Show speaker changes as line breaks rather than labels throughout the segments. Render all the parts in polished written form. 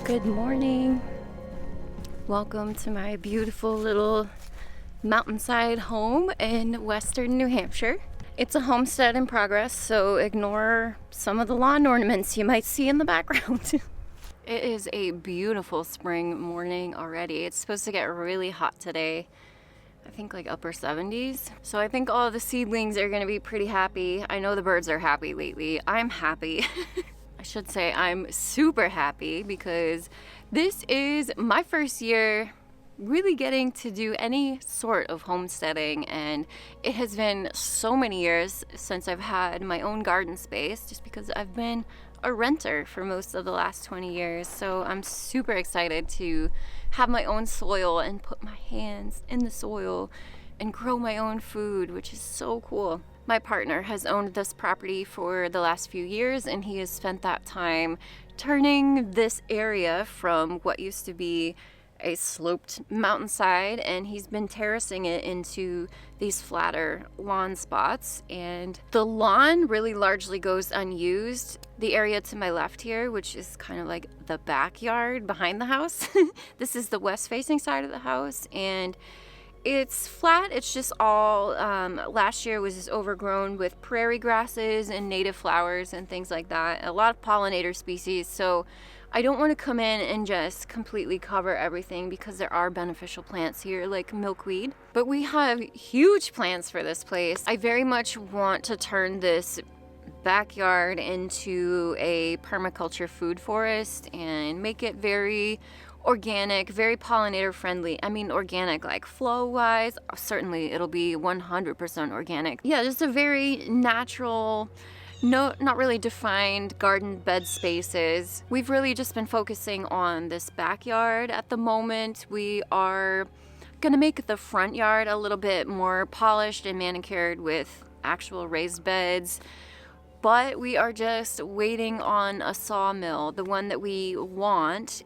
Good morning. Welcome to my beautiful little mountainside home in western New Hampshire. It's a homestead in progress, so ignore some of the lawn ornaments you might see in the background. It is a beautiful spring morning already. It's supposed to get really hot today. I think like upper 70s. So I think all the seedlings are gonna be pretty happy. I know the birds are happy lately. I'm happy. I should say I'm super happy because this is my first year really getting to do any sort of homesteading, and it has been so many years since I've had my own garden space just because I've been a renter for most of the last 20 years. So I'm super excited to have my own soil and put my hands in the soil and grow my own food, which is so cool. My partner has owned this property for the last few years, and he has spent that time turning this area from what used to be a sloped mountainside, and he's been terracing it into these flatter lawn spots. And the lawn really largely goes unused. The area to my left here, which is kind of like the backyard behind the house, this is the west facing side of the house, and it's flat. It's just all, last year was just overgrown with prairie grasses and native flowers and things like that. A lot of pollinator species. So I don't want to come in and just completely cover everything because there are beneficial plants here like milkweed. But we have huge plans for this place. I very much want to turn this backyard into a permaculture food forest and make it very organic, very pollinator friendly. I mean organic, like flow wise, certainly it'll be 100% organic. Yeah, just a very natural, not really defined garden bed spaces. We've really just been focusing on this backyard at the moment. We are gonna make the front yard a little bit more polished and manicured with actual raised beds. But we are just waiting on a sawmill. The one that we want,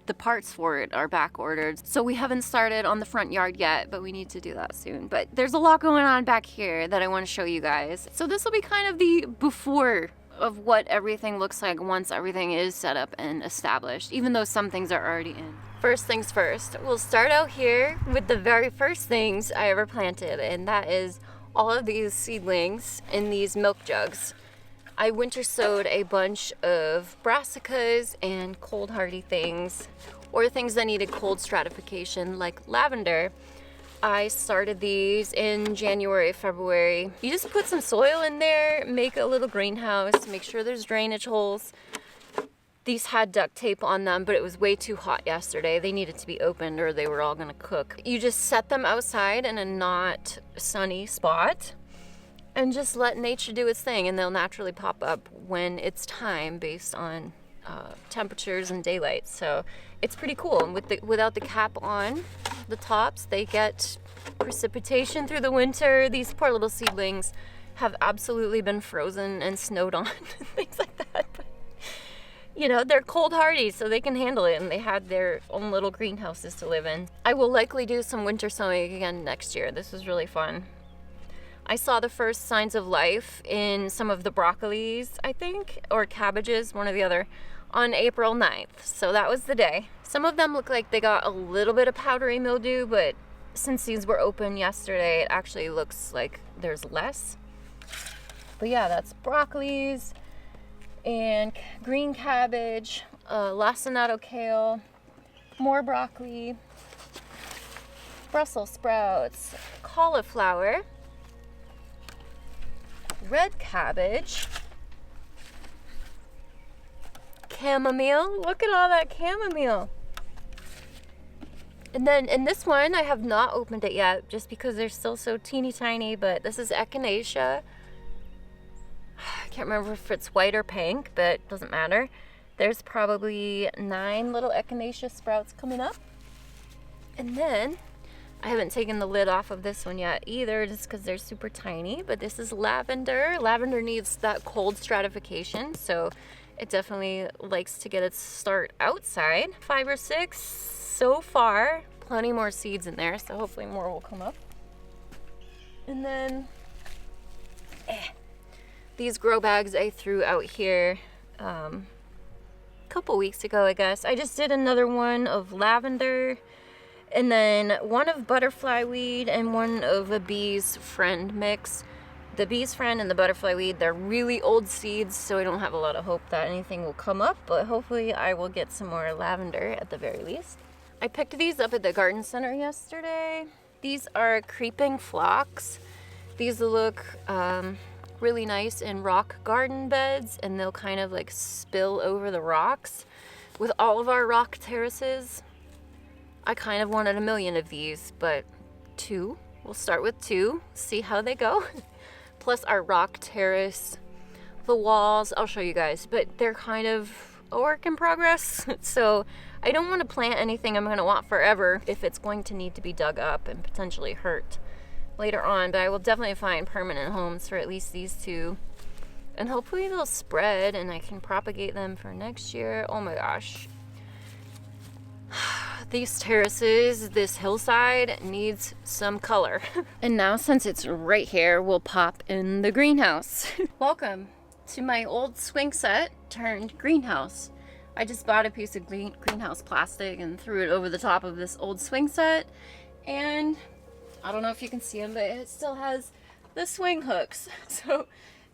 the parts for it are back ordered. So we haven't started on the front yard yet, but we need to do that soon. But there's a lot going on back here that I want to show you guys. So this will be kind of the before of what everything looks like once everything is set up and established, even though some things are already in. First things first, we'll start out here with the very first things I ever planted, and that is all of these seedlings in these milk jugs. I winter sowed a bunch of brassicas and cold hardy things, or things that needed cold stratification like lavender. I started these in January, February. You just put some soil in there, make a little greenhouse, make sure there's drainage holes. These had duct tape on them, but it was way too hot yesterday. They needed to be opened or they were all gonna cook. You just set them outside in a not sunny spot and just let nature do its thing, and they'll naturally pop up when it's time based on temperatures and daylight. So it's pretty cool. And without the cap on the tops, they get precipitation through the winter. These poor little seedlings have absolutely been frozen and snowed on and things like that. But, you know, they're cold hardy, so they can handle it, and they had their own little greenhouses to live in. I will likely do some winter sowing again next year. This was really fun. I saw the first signs of life in some of the broccolis, I think, or cabbages, one or the other, on April 9th. So that was the day. Some of them look like they got a little bit of powdery mildew, but since these were open yesterday, it actually looks like there's less. But yeah, that's broccolis and green cabbage, lacinato kale, more broccoli, Brussels sprouts, cauliflower, red cabbage, chamomile. Look at all that chamomile. And then in this one, I have not opened it yet just because they're still so teeny tiny, but this is echinacea. I can't remember if it's white or pink, but it doesn't matter. There's probably 9 little echinacea sprouts coming up. And then I haven't taken the lid off of this one yet either, just because they're super tiny, but this is lavender. Lavender needs that cold stratification, so it definitely likes to get its start outside. 5 or 6 so far. Plenty more seeds in there, so hopefully more will come up. And then these grow bags I threw out here couple weeks ago, I guess. I just did another one of lavender, and then one of butterfly weed, and one of a bee's friend mix. The bee's friend and the butterfly weed, they're really old seeds, so I don't have a lot of hope that anything will come up, but hopefully I will get some more lavender at the very least. I picked these up at the garden center yesterday. These are creeping phlox. These look really nice in rock garden beds, and they'll kind of like spill over the rocks. With all of our rock terraces, I kind of wanted a million of these, but 2. We'll start with 2, see how they go. Plus our rock terrace, the walls, I'll show you guys, but they're kind of a work in progress. So I don't want to plant anything I'm going to want forever if it's going to need to be dug up and potentially hurt later on, but I will definitely find permanent homes for at least these 2, and hopefully they'll spread and I can propagate them for next year. Oh my gosh. These terraces, this hillside needs some color. And now, since it's right here, we'll pop in the greenhouse. Welcome to my old swing set turned greenhouse. I just bought a piece of greenhouse plastic and threw it over the top of this old swing set, and I don't know if you can see them, but it still has the swing hooks. So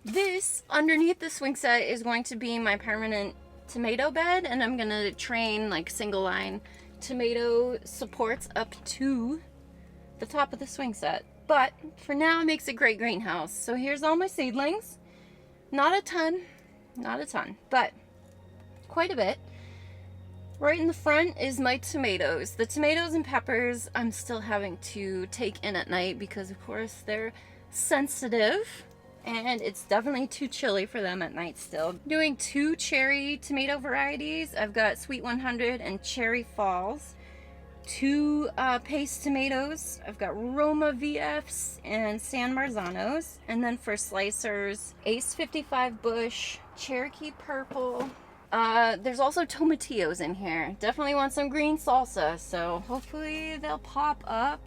this, underneath the swing set, is going to be my permanent tomato bed, and I'm gonna train like single line tomato supports up to the top of the swing set. But for now, it makes a great greenhouse. So here's all my seedlings. Not a ton, but quite a bit. Right in the front is my tomatoes. The tomatoes and peppers I'm still having to take in at night because of course they're sensitive, and it's definitely too chilly for them at night still. Doing 2 cherry tomato varieties. I've got Sweet 100 and Cherry Falls. 2 paste tomatoes. I've got Roma VFs and San Marzanos. And then for slicers, Ace 55 Bush, Cherokee Purple. There's also tomatillos in here. Definitely want some green salsa, so hopefully they'll pop up.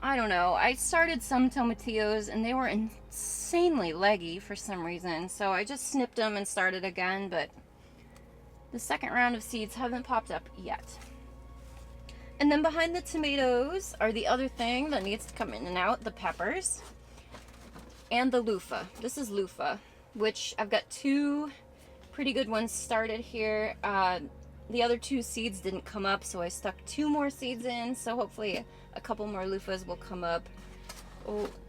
I don't know. I started some tomatillos and they were insanely leggy for some reason, so I just snipped them and started again, but the second round of seeds haven't popped up yet. And then behind the tomatoes are the other thing that needs to come in and out, the peppers and the loofah. This is loofah, which I've got 2 pretty good ones started here. The other 2 seeds didn't come up, so I stuck 2 more seeds in, so hopefully a couple more loofahs will come up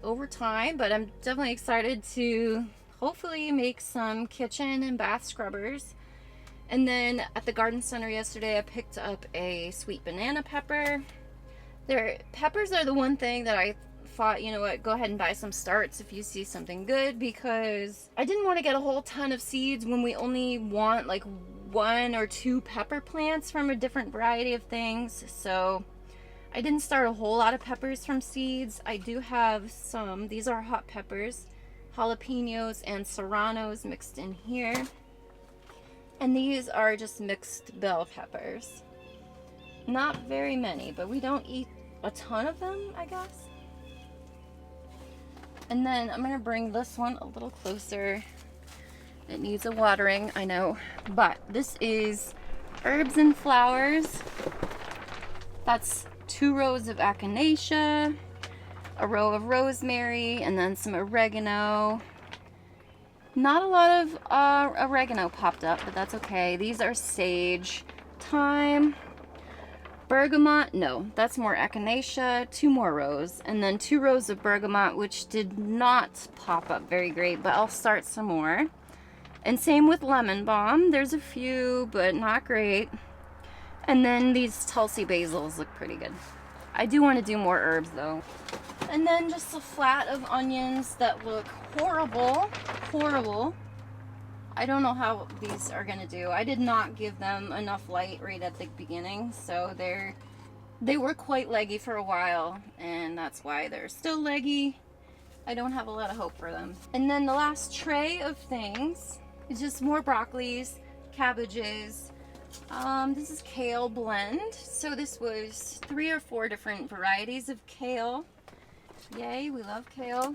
over time. But I'm definitely excited to hopefully make some kitchen and bath scrubbers. And then at the garden center yesterday, I picked up a sweet banana pepper. Peppers are the one thing that I thought, you know what, go ahead and buy some starts if you see something good, because I didn't want to get a whole ton of seeds when we only want like 1 or 2 pepper plants from a different variety of things. So I didn't start a whole lot of peppers from seeds. I do have some. These are hot peppers, jalapenos and serranos mixed in here. And these are just mixed bell peppers. Not very many, but we don't eat a ton of them, I guess. And then I'm gonna bring this one a little closer. It needs a watering, I know, but this is herbs and flowers. That's 2 rows of echinacea, a row of rosemary, and then some oregano. Not a lot of oregano popped up, but that's okay. These are sage, thyme, bergamot. No, that's more echinacea. 2 more rows, and then 2 rows of bergamot, which did not pop up very great, but I'll start some more. And same with lemon balm. There's a few, but not great. And then these Tulsi basils look pretty good. I do want to do more herbs though. And then just a flat of onions that look horrible. Horrible. I don't know how these are gonna do. I did not give them enough light right at the beginning, so they were quite leggy for a while, and that's why they're still leggy. I don't have a lot of hope for them. And then the last tray of things is just more broccolis, cabbages. This is kale blend. So this was 3 or 4 different varieties of kale. Yay, we love kale.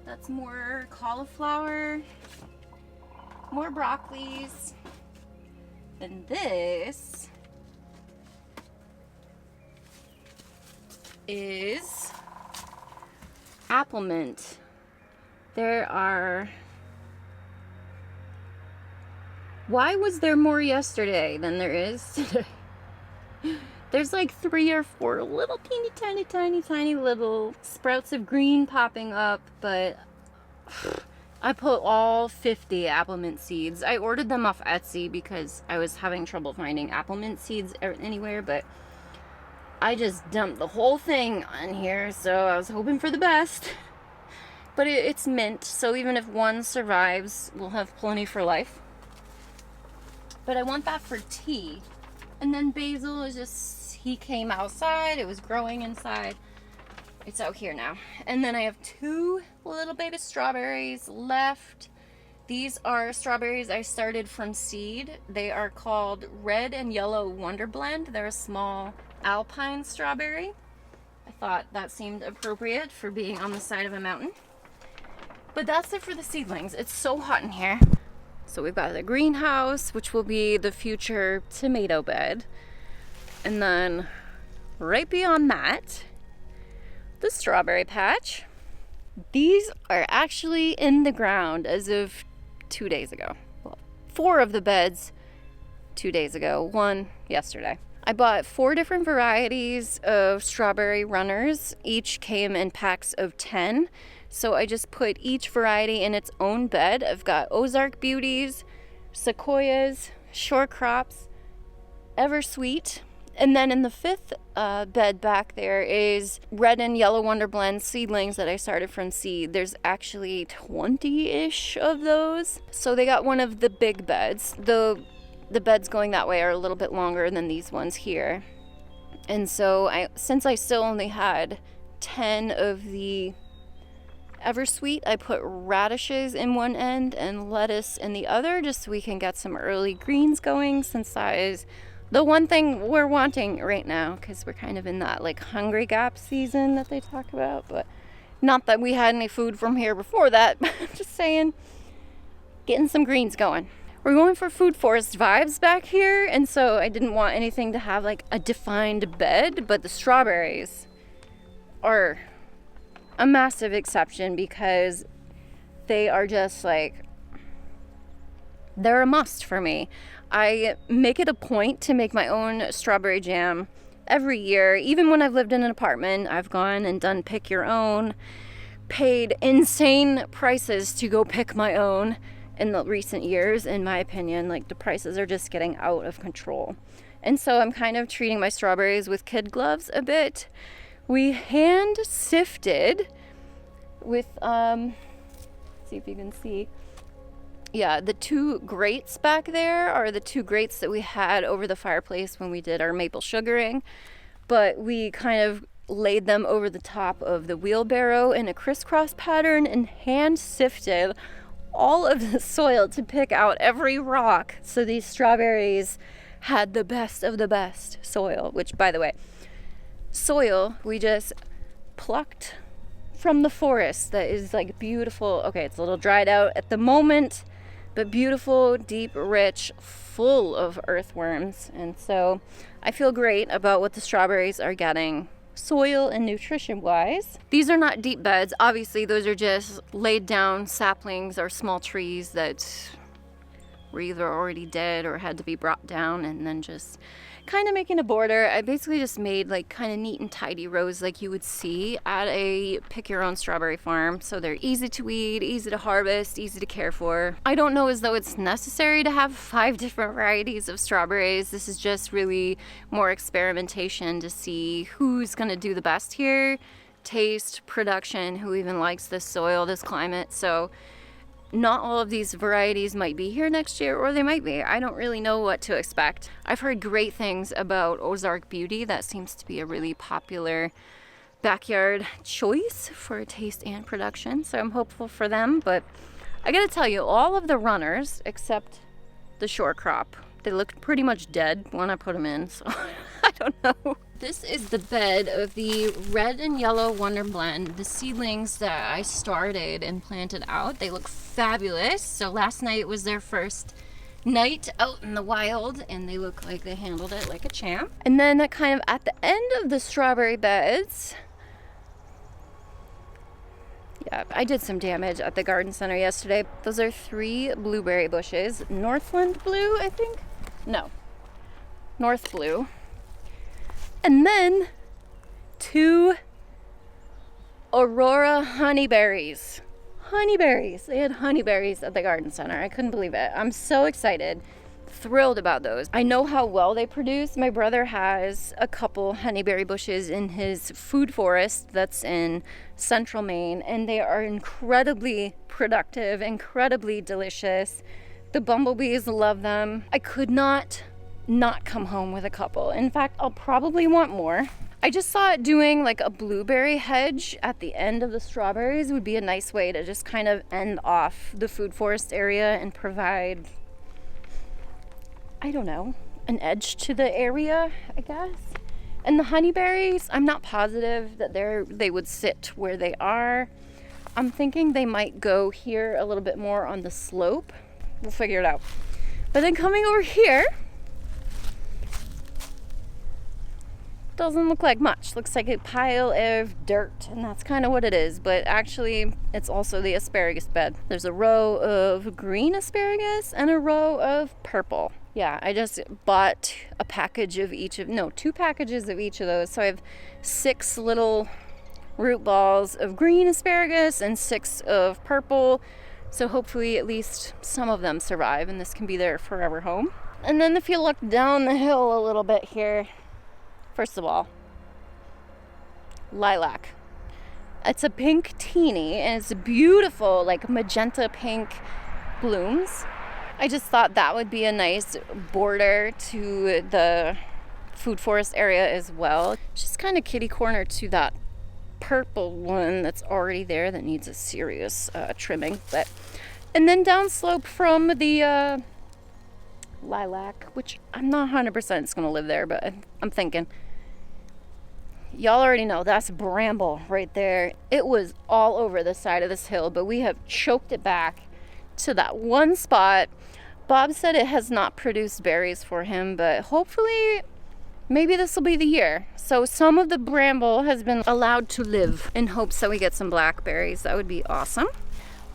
That's more cauliflower. more broccolis. And this is apple mint. There are... Why was there more yesterday than there is today? There's like 3 or 4 little tiny little sprouts of green popping up, but I put all 50 apple mint seeds. I ordered them off Etsy because I was having trouble finding apple mint seeds anywhere, but I just dumped the whole thing on here, so I was hoping for the best. But it's mint, so even if one survives, we'll have plenty for life. But I want that for tea. And then basil is just, he came outside, it was growing inside. It's out here now. And then I have 2 little baby strawberries left. These are strawberries I started from seed. They are called Red and Yellow Wonder Blend. They're a small alpine strawberry. I thought that seemed appropriate for being on the side of a mountain. But that's it for the seedlings. It's so hot in here. So we've got the greenhouse, which will be the future tomato bed. And then right beyond that, the strawberry patch. These are actually in the ground as of 2 days ago. Well, 4 of the beds 2 days ago, 1 yesterday. I bought 4 different varieties of strawberry runners. Each came in packs of 10. So I just put each variety in its own bed. I've got Ozark Beauties, Sequoias, Shore Crops, Eversweet. And then in the 5th bed back there is Red and Yellow Wonder Blend seedlings that I started from seed. There's actually 20-ish of those. So they got one of the big beds. The beds going that way are a little bit longer than these ones here. And so since I still only had 10 of the Eversweet, I put radishes in one end and lettuce in the other, just so we can get some early greens going, since that is the one thing we're wanting right now, because we're kind of in that like hungry gap season that they talk about. But not that we had any food from here before that, but I'm just saying, getting some greens going. We're going for food forest vibes back here, and so I didn't want anything to have like a defined bed, but the strawberries are a massive exception because they are just like, they're a must for me. I make it a point to make my own strawberry jam every year. Even when I've lived in an apartment, I've gone and done pick your own, paid insane prices to go pick my own in the recent years. In my opinion, like, the prices are just getting out of control. And so I'm kind of treating my strawberries with kid gloves a bit. We hand sifted with, see if you can see. Yeah, the 2 grates back there are the 2 grates that we had over the fireplace when we did our maple sugaring. But we kind of laid them over the top of the wheelbarrow in a crisscross pattern and hand sifted all of the soil to pick out every rock. So these strawberries had the best of the best soil, which, by the way, soil we just plucked from the forest that is like beautiful. Okay, it's a little dried out at the moment, but beautiful, deep, rich, full of earthworms. And so I feel great about what the strawberries are getting soil and nutrition wise. These are not deep beds. Obviously, those are just laid down saplings or small trees that were either already dead or had to be brought down, and then just kind of making a border. I basically just made like kind of neat and tidy rows like you would see at a pick your own strawberry farm, so they're easy to weed, easy to harvest, easy to care for. I don't know as though it's necessary to have 5 different varieties of strawberries. This is just really more experimentation to see who's gonna do the best here, taste, production, who even likes this soil, this climate. So not all of these varieties might be here next year, or they might be. I don't really know what to expect. I've heard great things about Ozark Beauty. That seems to be a really popular backyard choice for taste and production, so I'm hopeful for them. But I gotta tell you, all of the runners, except the shore crop, they looked pretty much dead when I put them in, so I don't know. This is the bed of the red and yellow Wonder Blend, the seedlings that I started and planted out. They look fabulous. So last night was their first night out in the wild, and they look like they handled it like a champ. And then kind of at the end of the strawberry beds, yeah, I did some damage at the garden center yesterday. Those are 3 blueberry bushes. Northland blue, I think? No. North blue. And then 2 Aurora honeyberries. Honeyberries. They had honeyberries at the garden center. I couldn't believe it. I'm so excited. Thrilled about those. I know how well they produce. My brother has a couple honeyberry bushes in his food forest that's in central Maine, and they are incredibly productive, incredibly delicious. The bumblebees love them. I could not come home with a couple. In fact, I'll probably want more. I just thought doing like a blueberry hedge at the end of the strawberries would be a nice way to just kind of end off the food forest area and provide, I don't know, an edge to the area, I guess. And the honeyberries, I'm not positive that they would sit where they are. I'm thinking they might go here a little bit more on the slope. We'll figure it out. But then coming over here, doesn't look like much. Looks like a pile of dirt, and that's kind of what it is. But actually, it's also the asparagus bed. There's a row of green asparagus and a row of purple. Yeah, I just bought a package of each of, no, 2 packages of each of those. So I have 6 little root balls of green asparagus and 6 of purple. So hopefully at least some of them survive, and this can be their forever home. And then if you look down the hill a little bit here, first of all, lilac. It's a pink teeny, and it's beautiful, like magenta pink blooms. I just thought that would be a nice border to the food forest area as well. Just kind of kitty corner to that purple one that's already there that needs a serious trimming. And then downslope from the lilac, which I'm not 100% it's going to live there, but I'm thinking. Y'all already know that's bramble right there. It was all over the side of this hill, but we have choked it back to that one spot. Bob said it has not produced berries for him, but hopefully maybe this will be the year. So some of the bramble has been allowed to live in hopes that we get some blackberries. That would be awesome.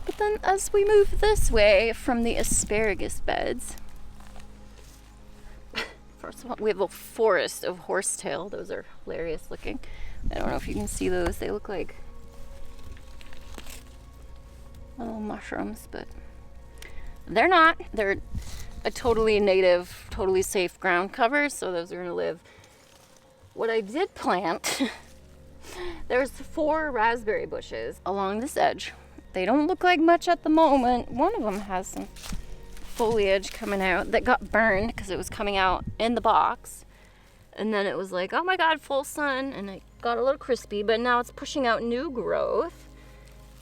But then as we move this way from the asparagus beds, first of all, we have a forest of horsetail. Those are hilarious looking. I don't know if you can see those. They look like little mushrooms, but they're not. They're a totally native, totally safe ground cover, so those are gonna live. What I did plant, there's 4 raspberry bushes along this edge. They don't look like much at the moment. One of them has some foliage coming out that got burned because it was coming out in the box, and then it was like, oh my god, full sun, and it got a little crispy, but now it's pushing out new growth.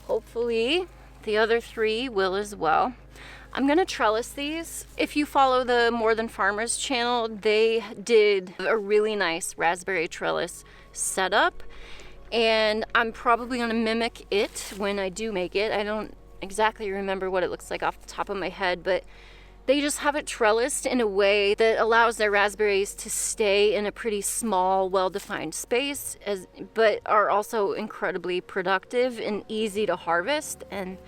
Hopefully the other 3 will as well. I'm gonna trellis these. If you follow the More Than Farmers channel, they did a really nice raspberry trellis setup, and I'm probably gonna mimic it when I do make it. I don't exactly remember what it looks like off the top of my head, but they just have it trellised in a way that allows their raspberries to stay in a pretty small, well-defined space, but are also incredibly productive and easy to harvest, and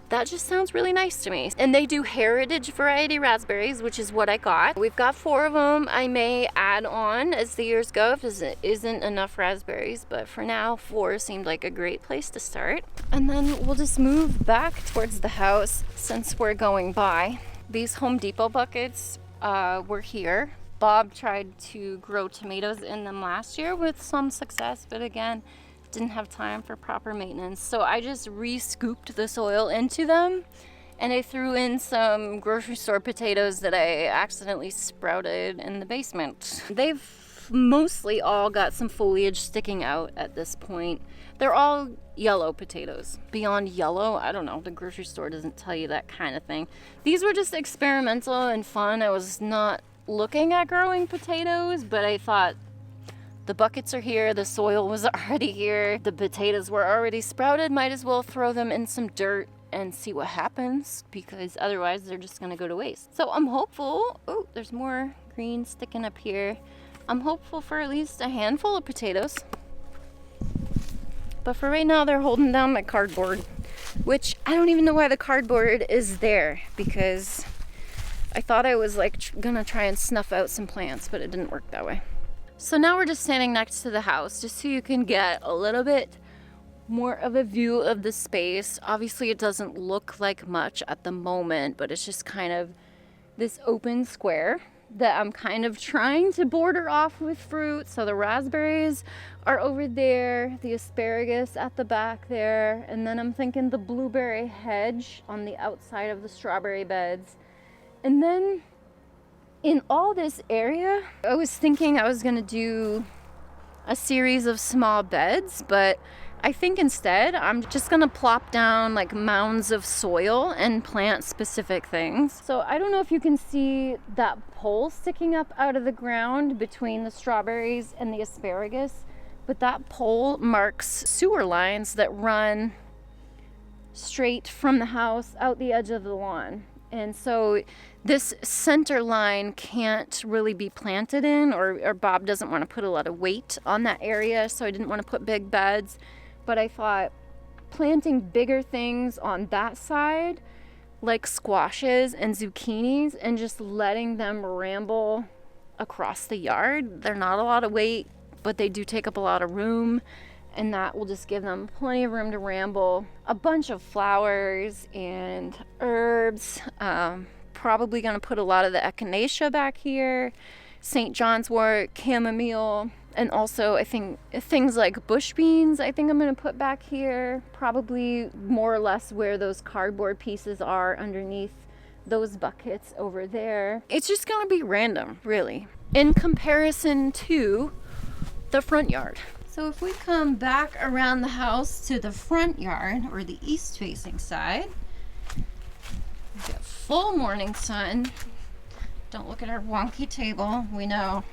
that just sounds really nice to me. And they do heritage variety raspberries, which is what I got. We've got 4 of them. I may add on as the years go if there isn't enough raspberries, but for now 4 seemed like a great place to start. And then we'll just move back towards the house since we're going by. These Home Depot buckets were here. Bob tried to grow tomatoes in them last year with some success, but again, didn't have time for proper maintenance. So I just re-scooped the soil into them, and I threw in some grocery store potatoes that I accidentally sprouted in the basement. They've mostly all got some foliage sticking out at this point. They're all yellow potatoes. Beyond yellow, I don't know, the grocery store doesn't tell you that kind of thing. These were just experimental and fun. I was not looking at growing potatoes, but I thought The buckets are here, the soil was already here, the potatoes were already sprouted. Might as well throw them in some dirt and see what happens, because otherwise they're just gonna go to waste. So I'm hopeful. Oh, there's more green sticking up here. I'm hopeful for at least a handful of potatoes. But for right now, they're holding down my cardboard, which I don't even know why the cardboard is there, because I thought I was like gonna try and snuff out some plants, but it didn't work that way. So now we're just standing next to the house just so you can get a little bit more of a view of the space. Obviously it doesn't look like much at the moment, but it's just kind of this open square that I'm kind of trying to border off with fruit. So the raspberries are over there, the asparagus at the back there, and then I'm thinking the blueberry hedge on the outside of the strawberry beds. And then in all this area, I was thinking I was gonna do a series of small beds, but I think instead I'm just gonna plop down like mounds of soil and plant specific things. So I don't know if you can see that pole sticking up out of the ground between the strawberries and the asparagus, but that pole marks sewer lines that run straight from the house out the edge of the lawn. And so this center line can't really be planted in, or Bob doesn't want to put a lot of weight on that area, so I didn't want to put big beds. But I thought planting bigger things on that side, like squashes and zucchinis, and just letting them ramble across the yard. They're not a lot of weight, but they do take up a lot of room, and that will just give them plenty of room to ramble. A bunch of flowers and herbs. Probably gonna put a lot of the echinacea back here, St. John's wort, chamomile, and also I think things like bush beans I think I'm gonna put back here, probably more or less where those cardboard pieces are underneath those buckets over there. It's just gonna be random, really, in comparison to the front yard. So if we come back around the house to the front yard, or the east facing side, we get full morning sun. Don't look at our wonky table, we know.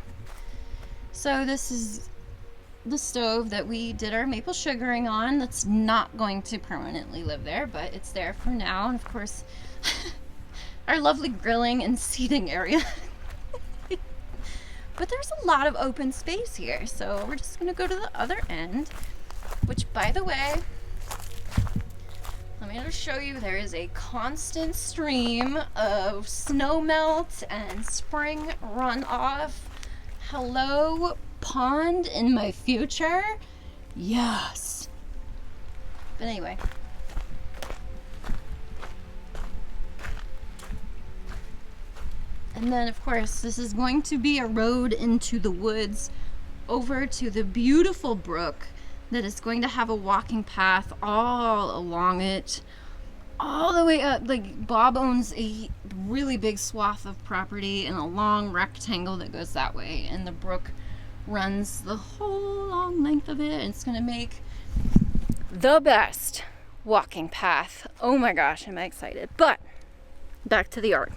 So this is the stove that we did our maple sugaring on. That's not going to permanently live there, but it's there for now. And of course, our lovely grilling and seating area. But there's a lot of open space here, so we're just gonna go to the other end, which, by the way, let me just show you, there is a constant stream of snow melt and spring runoff. Hello, pond in my future? Yes. But anyway. And then, of course, this is going to be a road into the woods over to the beautiful brook that is going to have a walking path all along it, all the way up. Like, Bob owns a really big swath of property and a long rectangle that goes that way, and the brook runs the whole long length of it, and it's going to make the best walking path. Oh my gosh, am I excited. But back to the yard.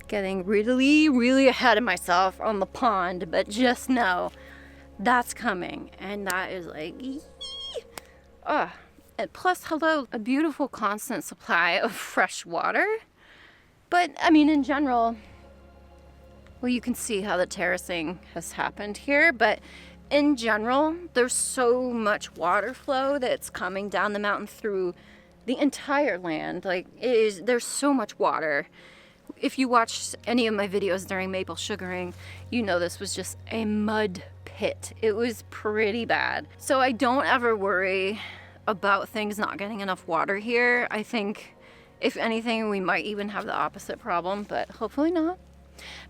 Getting really ahead of myself on the pond, but just know that's coming, and that is like, and plus, hello, a beautiful constant supply of fresh water. But I mean, in general, well, you can see how the terracing has happened here, but in general, there's so much water flow that's coming down the mountain through the entire land. Like, there's so much water. If you watched any of my videos during maple sugaring, you know this was just a mud pit. It was pretty bad. So I don't ever worry about things not getting enough water here. I think, if anything, we might even have the opposite problem, but hopefully not.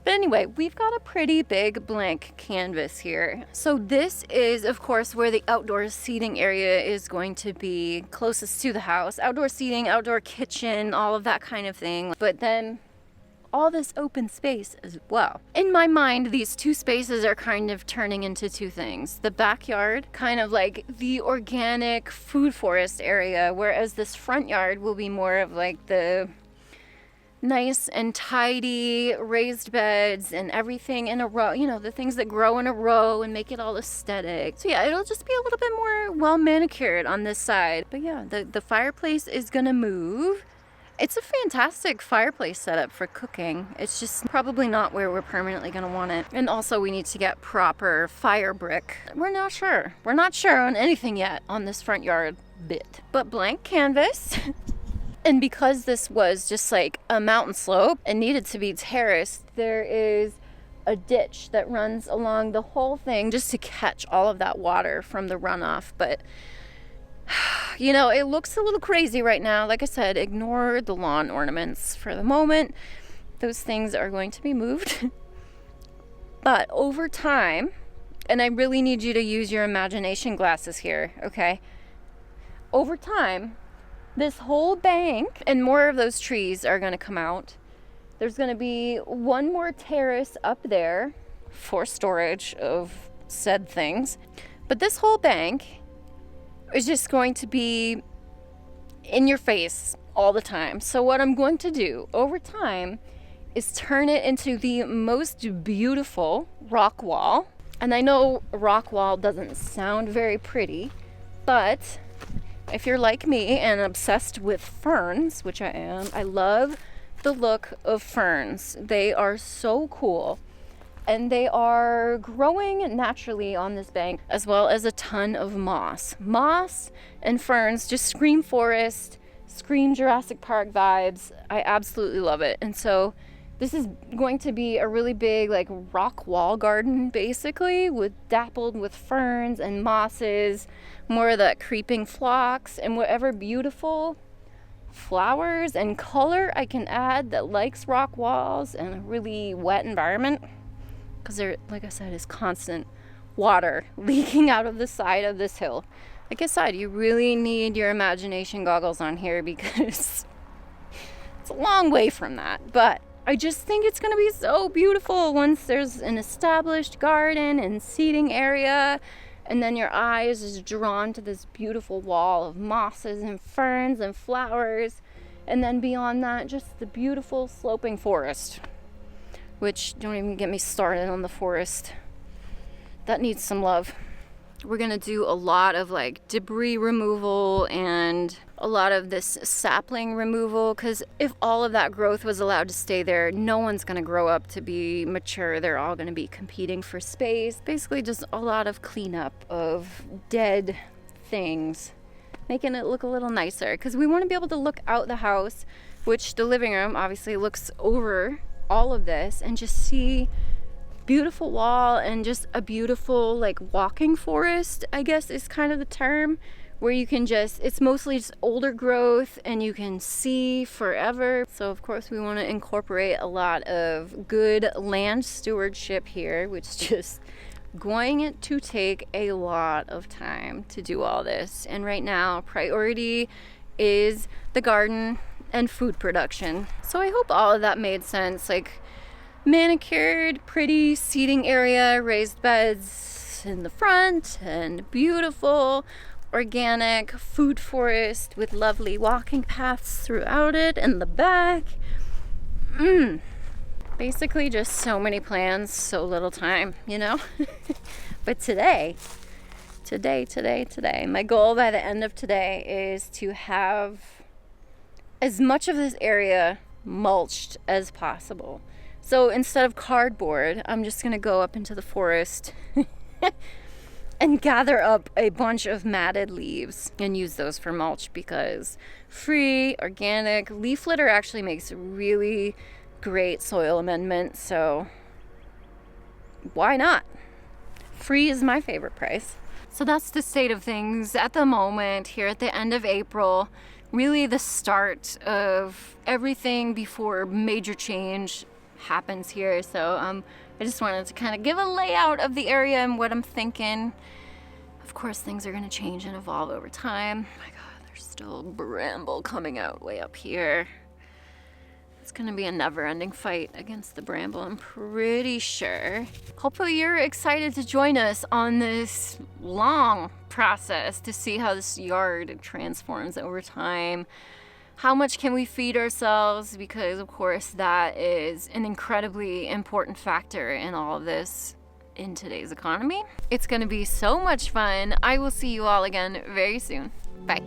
But anyway, we've got a pretty big blank canvas here. So this is, of course, where the outdoor seating area is going to be closest to the house. Outdoor seating, outdoor kitchen, all of that kind of thing. But then all this open space as well. In my mind, these two spaces are kind of turning into two things. The backyard, kind of like the organic food forest area, whereas this front yard will be more of like the nice and tidy raised beds and everything in a row, you know, the things that grow in a row and make it all aesthetic. So yeah, it'll just be a little bit more well manicured on this side. But yeah, the fireplace is gonna move. It's a fantastic fireplace setup for cooking. It's just probably not where we're permanently gonna want it. And also we need to get proper fire brick. We're not sure. We're not sure on anything yet on this front yard bit. But blank canvas. And because this was just like a mountain slope and needed to be terraced, there is a ditch that runs along the whole thing just to catch all of that water from the runoff. But you know, it looks a little crazy right now. Like I said, ignore the lawn ornaments for the moment. Those things are going to be moved. But over time, and I really need you to use your imagination glasses here, okay? Over time, this whole bank and more of those trees are going to come out. There's going to be one more terrace up there for storage of said things. But this whole bank is just going to be in your face all the time. So what I'm going to do over time is turn it into the most beautiful rock wall. And I know rock wall doesn't sound very pretty, but if you're like me and obsessed with ferns, which I am, I love the look of ferns. They are so cool. And they are growing naturally on this bank, as well as a ton of moss. Moss and ferns just scream forest, scream Jurassic Park vibes. I absolutely love it. And so this is going to be a really big like rock wall garden, basically, dappled with ferns and mosses, more of that creeping phlox, and whatever beautiful flowers and color I can add that likes rock walls and a really wet environment. Because there, like I said, is constant water leaking out of the side of this hill. Like I said, you really need your imagination goggles on here because it's a long way from that. But I just think it's going to be so beautiful once there's an established garden and seating area, and then your eyes is drawn to this beautiful wall of mosses and ferns and flowers, and then beyond that, just the beautiful sloping forest. Which, don't even get me started on the forest. That needs some love. We're gonna do a lot of like debris removal and a lot of this sapling removal, because if all of that growth was allowed to stay there, no one's gonna grow up to be mature. They're all gonna be competing for space. Basically just a lot of cleanup of dead things, making it look a little nicer, because we want to be able to look out the house, which the living room obviously looks over all of this, and just see beautiful wall and just a beautiful like walking forest, I guess is kind of the term, where you can just, it's mostly just older growth and you can see forever. So of course we want to incorporate a lot of good land stewardship here, which is just going to take a lot of time to do all this. And right now priority is the garden and food production. So I hope all of that made sense. Like manicured, pretty seating area, raised beds in the front, and beautiful organic food forest with lovely walking paths throughout it in the back. Basically just so many plans, so little time, you know? But today, my goal by the end of today is to have as much of this area mulched as possible. So instead of cardboard, I'm just gonna go up into the forest and gather up a bunch of matted leaves and use those for mulch, because free, organic, leaf litter actually makes a really great soil amendment, so why not? Free is my favorite price. So that's the state of things at the moment here at the end of April. Really the start of everything before major change happens here. So I just wanted to kind of give a layout of the area and what I'm thinking. Of course things are going to change and evolve over time. Oh my god, there's still bramble coming out way up here. It's going to be a never-ending fight against the bramble, I'm pretty sure. Hopefully you're excited to join us on this long process to see how this yard transforms over time. How much can we feed ourselves? Because of course that is an incredibly important factor in all of this in today's economy. It's gonna be so much fun. I will see you all again very soon. Bye.